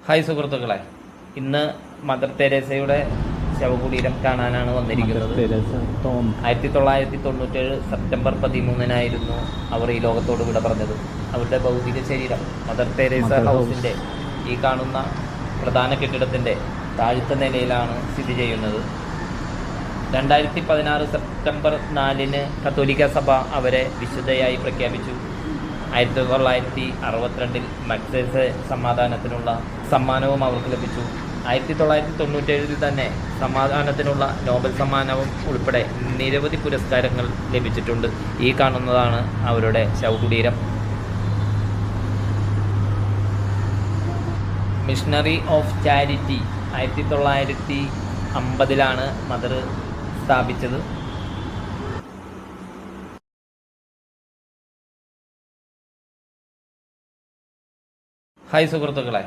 Hi സുഹൃത്തുക്കളെ, ഇന്ന് mother തെരേസയുടെ ശവകുടീരം കാണാനാണ് വന്നിരിക്കുന്നത്. 1997 സെപ്റ്റംബർ 13 അവർ ഈ ലോകത്തോട് വിട പറഞ്ഞത്. അവരുടെ ഭൗതിക ശരീരം മദർ തെരേസ ഹൗസിൻ്റെ ഈ കാണുന്ന പ്രധാന കെട്ടിടത്തിൻ്റെ താഴത്തെ നിലയിലാണ് സ്ഥിതി ചെയ്യുന്നത്. 2016 സെപ്റ്റംബർ 4 കത്തോലിക്ക സഭ അവരെ വിശുദ്ധയായി പ്രഖ്യാപിച്ചു. 1962 മഗ്സേസെ സമാധാനത്തിനുള്ള സമ്മാനവും അവർക്ക് ലഭിച്ചു. 1997 തന്നെ സമാധാനത്തിനുള്ള നോബൽ സമ്മാനവും ഉൾപ്പെടെ നിരവധി പുരസ്കാരങ്ങൾ ലഭിച്ചിട്ടുണ്ട്. ഈ കാണുന്നതാണ് അവരുടെ ശവകുടീരം. മിഷണറി ഓഫ് ചാരിറ്റി 1950 മദർ സ്ഥാപിച്ചത്. ഹായ് സുഹൃത്തുക്കളെ,